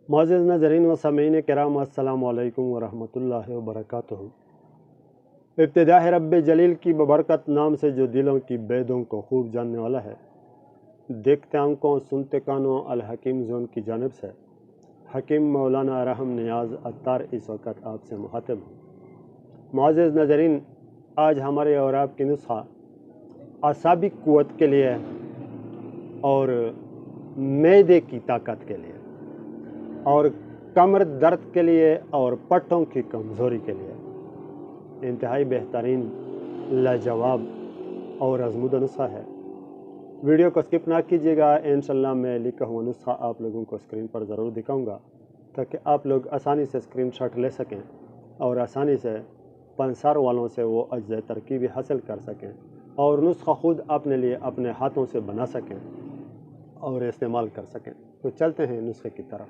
मुअज़्ज़िज़ नाज़रीन व सामीन किराम अस्सलामु अलैकुम व रहमतुल्लाहि व बरकातुहू। इब्तिदा रब्ब जलील की बबरकत नाम से जो दिलों की बेदों को खूब जानने वाला है, देखते आंखों सुनते कानों अल हकीम जोन की जानिब से हकीम मौलाना रहम नियाज़ अत्तार इस वक्त आपसे मुखातिब हूँ। मुअज़्ज़िज़ नाज़रीन, आज हमारे और आपकी नुस्खा असाबी क़ुव्वत के लिए और मैदे की ताकत के लिए और कमर दर्द के लिए और पट्टों की कमज़ोरी के लिए इंतहाई बेहतरीन, लाजवाब और आज़मूदा नुस्खा है। वीडियो को स्किप ना कीजिएगा। इंशाल्लाह मैं लिखा हुआ नुस्खा आप लोगों को स्क्रीन पर ज़रूर दिखाऊंगा ताकि आप लोग आसानी से स्क्रीनशॉट ले सकें और आसानी से पंसार वालों से वो अज्ज़ा तरकीबी हासिल कर सकें और नुस्खा ख़ुद अपने लिए अपने हाथों से बना सकें और इस्तेमाल कर सकें। तो चलते हैं नुस्खे की तरफ।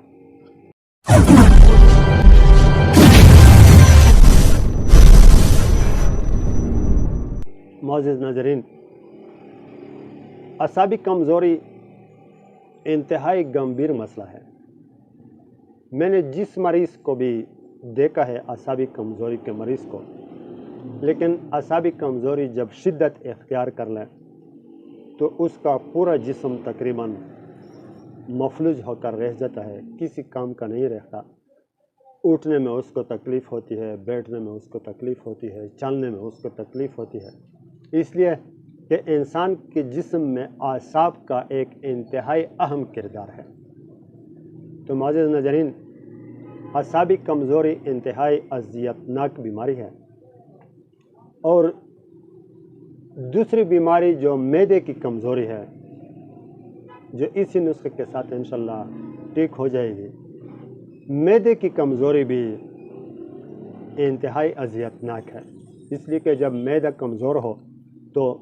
मुअज़्ज़िज़ नाज़रीन, असाबी कमज़ोरी इंतहाई गंभीर मसला है। मैंने जिस मरीज़ को भी देखा है असाबी कमज़ोरी के मरीज़ को, लेकिन असाबी कमज़ोरी जब शिद्दत इख्तियार कर ले तो उसका पूरा जिस्म तकरीबन मफलूज होकर रह जाता है, किसी काम का नहीं रहता। उठने में उसको तकलीफ़ होती है, बैठने में उसको तकलीफ़ होती है, चलने में उसको तकलीफ़ होती है, इसलिए कि इंसान के जिस्म में आसाब का एक इंतहाई अहम किरदार है। तो मुअज़्ज़िज़ नाज़रीन, असाबी कमज़ोरी इंतहाई अज़ियतनाक बीमारी है। और दूसरी बीमारी जो मैदे की कमज़ोरी है, जो इसी नुस्खे के साथ इंशाल्लाह ठीक हो जाएगी। मैदे की कमज़ोरी भी इंतहाई अज़ियतनाक है, इसलिए कि जब मैदा कमज़ोर हो तो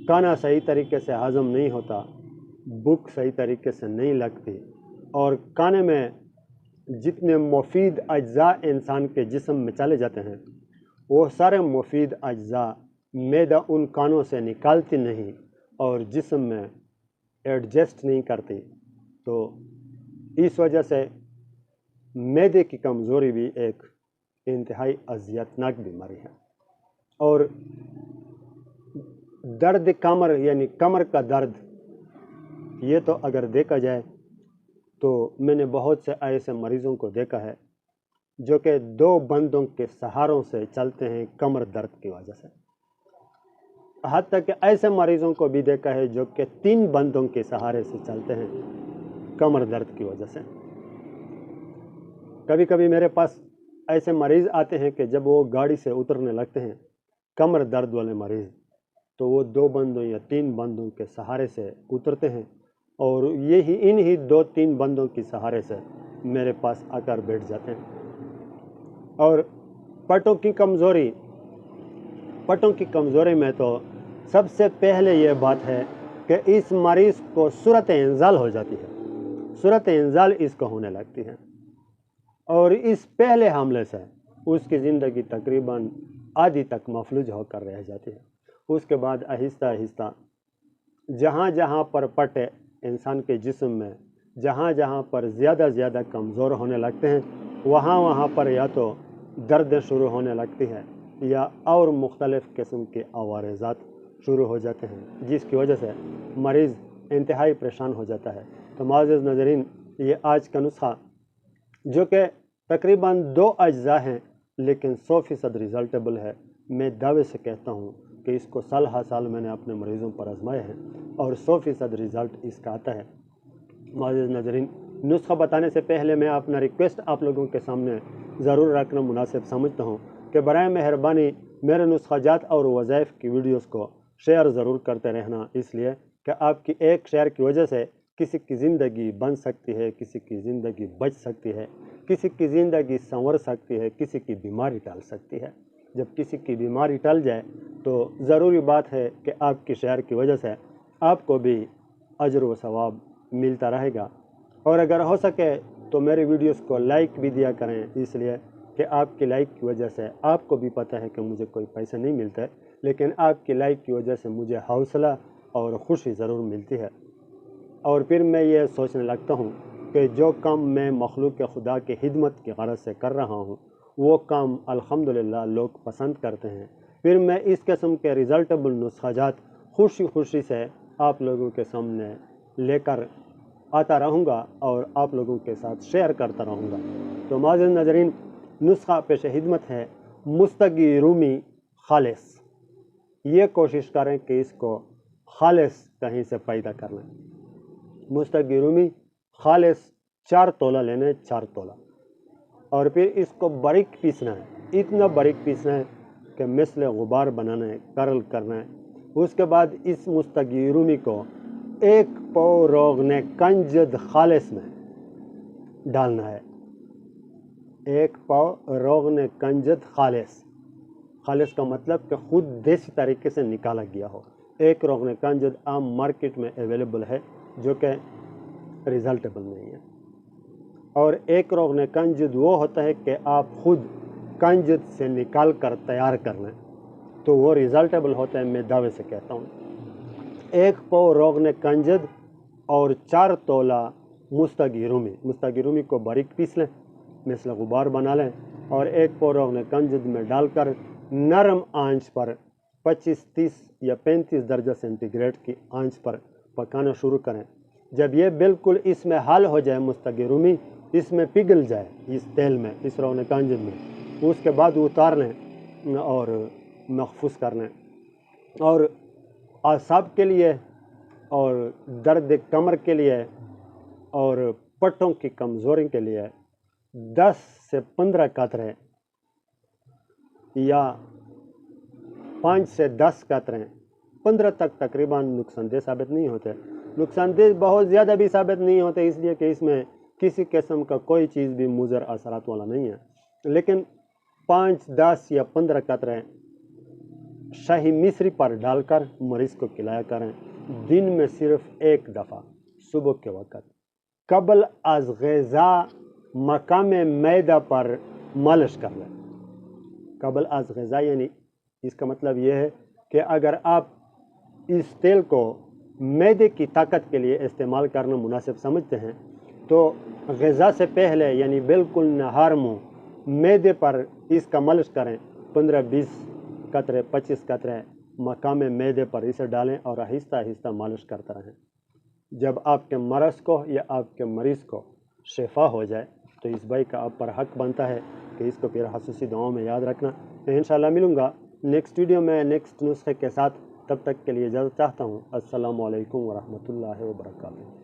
खाना सही तरीके से हज़म नहीं होता, भूख सही तरीके से नहीं लगती और खाने में जितने मुफीद अज्ज़ा इंसान के जिस्म में चले जाते हैं वो सारे मुफीद अज्ज़ा मैदा उन खानों से निकालती नहीं और जिस्म में एडजस्ट नहीं करती। तो इस वजह से मैदे की कमज़ोरी भी एक इंतहाई अज़ियतनाक बीमारी है। और दर्द कमर यानी कमर का दर्द, ये तो अगर देखा जाए तो मैंने बहुत से ऐसे मरीज़ों को देखा है जो कि दो बंदों के सहारों से चलते हैं कमर दर्द की वजह से। हद तक कि ऐसे मरीज़ों को भी देखा है जो कि 3 बंदों के सहारे से चलते हैं कमर दर्द की वजह से। कभी कभी मेरे पास ऐसे मरीज़ आते हैं कि जब वो गाड़ी से उतरने लगते हैं कमर दर्द वाले मरीज़, तो वो 2 बंदों या 3 बंदों के सहारे से उतरते हैं और यही इन्हीं 2-3 बंदों के सहारे से मेरे पास आकर बैठ जाते हैं। और पट्टों की कमज़ोरी में तो सबसे पहले ये बात है कि इस मरीज़ को सूरत इंजाल हो जाती है, सूरत इंजाल इसको होने लगती है और इस पहले हमले से उसकी ज़िंदगी तकरीबन आधी तक मफलूज होकर रह जाती है। उसके बाद आहिस्ता आहिस्ता जहाँ जहाँ पर पट्टे इंसान के जिस्म में जहाँ जहाँ पर ज़्यादा कमज़ोर होने लगते हैं, वहाँ वहाँ पर या तो दर्द शुरू होने लगती है या और मुख्तलिफ़ किस्म के अवारज़ात शुरू हो जाते हैं, जिसकी वजह से मरीज़ इंतहाई परेशान हो जाता है। तो मुअज़्ज़िज़ नाज़रीन, ये आज का नुस्खा जो कि तकरीबन 2 अज्ज़ा हैं लेकिन 100% रिज़ल्टेबल है, मैं दावे से कहता हूँ कि इसको साल हर साल मैंने अपने मरीज़ों पर आजमाया है और 100% रिज़ल्ट इसका आता है। मुअज़्ज़िज़ नाज़रीन, नुस्खा बताने से पहले मैं अपना रिक्वेस्ट आप लोगों के सामने ज़रूर रखना मुनासिब समझता हूँ कि बराए मेहरबानी मेरे नुस्खाजात और वज़ाइफ की वीडियोस को शेयर ज़रूर करते रहना, इसलिए कि आपकी एक शेयर की वजह से किसी की ज़िंदगी बन सकती है, किसी की ज़िंदगी बच सकती है, किसी की ज़िंदगी संवर सकती है, किसी की बीमारी टल सकती है। जब किसी की बीमारी टल जाए तो ज़रूरी बात है कि आपकी शेयर की वजह से आपको भी अजर व सवाब मिलता रहेगा। और अगर हो सके तो मेरे वीडियोस को लाइक भी दिया करें, इसलिए कि आपकी लाइक की वजह से आपको भी पता है कि मुझे कोई पैसा नहीं मिलता है, लेकिन आपकी लाइक की वजह से मुझे हौसला और खुशी ज़रूर मिलती है। और फिर मैं ये सोचने लगता हूँ کہ جو کام میں مخلوق خدا کی خدمت کی غرض سے کر رہا ہوں وہ کام الحمدللہ لوگ پسند کرتے ہیں، پھر میں اس قسم کے ریزلٹیبل نسخہ جات خوشی سے آپ لوگوں کے سامنے لے کر آتا رہوں گا اور آپ لوگوں کے ساتھ شیئر کرتا رہوں گا۔ تو معزز ناظرین، نسخہ پیش خدمت ہے مستگی رومی خالص۔ یہ کوشش کریں کہ اس کو خالص کہیں سے پیدا کرنا ہے۔ مستگی رومی خالص 4 تولہ لینا ہے، 4 تولہ، اور پھر اس کو باریک پیسنا ہے، اتنا باریک پیسنا ہے کہ مثل غبار بنانا ہے، کرل کرنا ہے۔ اس کے بعد اس مستگی رومی کو 1 پاؤ روغن کنجد خالص میں ڈالنا ہے۔ 1 پاؤ روغن کنجد خالص کا مطلب کہ خود دیسی طریقے سے نکالا گیا ہو۔ 1 روغن کنجد عام مارکیٹ میں اویلیبل ہے جو کہ ریزلٹیبل نہیں ہے، اور 1 روغن کنجد وہ ہوتا ہے کہ آپ خود کنجد سے نکال کر تیار کرنا ہے تو وہ ریزلٹیبل ہوتا ہے، میں دعوے سے کہتا ہوں۔ 1 پاؤ روغن کنجد اور 4 تولہ مستگی رومی کو باریک پیس لیں، مثل غبار بنا لیں، اور 1 پاؤ روغن کنجد میں ڈال کر نرم آنچ پر 25 30 یا 35 درجہ سینٹی گریڈ کی آنچ پر پکانا شروع کریں۔ جب یہ بالکل اس میں حل ہو جائے، مستگی رومی اس میں پگھل جائے، اس تیل میں، اس روغن کنجد میں، اس کے بعد اتار لیں اور محفوظ کر لیں۔ اور اعصاب کے لیے اور درد کمر کے لیے اور پٹھوں کی کمزوری کے لیے 10 سے 15 قطرے یا 5 سے 10 قطرے 15 تک تقریباً نقصان دہ ثابت نہیں ہوتے، نقصان دہ بہت زیادہ بھی ثابت نہیں ہوتے، اس لیے کہ اس میں کسی قسم کا کوئی چیز بھی مضر اثرات والا نہیں ہے، لیکن 5 10 یا 15 قطرے شاہی مصری پر ڈال کر مریض کو کھلایا کریں، دن میں صرف 1 دفعہ صبح کے وقت قبل از غذا مقام معدہ پر مالش کر لیں۔ قبل از غذا یعنی اس کا مطلب یہ ہے کہ اگر آپ اس تیل کو معدے کی طاقت کے لیے استعمال کرنا مناسب سمجھتے ہیں تو غذا سے پہلے یعنی بالکل نہار منہ معدے پر اس کا مالش کریں، 15 20 قطرے 25 قطرے مقام معدے پر اسے ڈالیں اور آہستہ آہستہ مالش کرتا رہیں۔ جب آپ کے مرض کو یا آپ کے مریض کو شفا ہو جائے تو اس بھائی کا آپ پر حق بنتا ہے کہ اس کو پھر خصوصی دعاؤں میں یاد رکھنا۔ میں انشاءاللہ ملوں گا نیکسٹ ویڈیو میں نیکسٹ نسخے کے ساتھ، تب تک کے لیے اجازت چاہتا ہوں۔ السلام علیکم ورحمۃ اللہ وبرکاتہ۔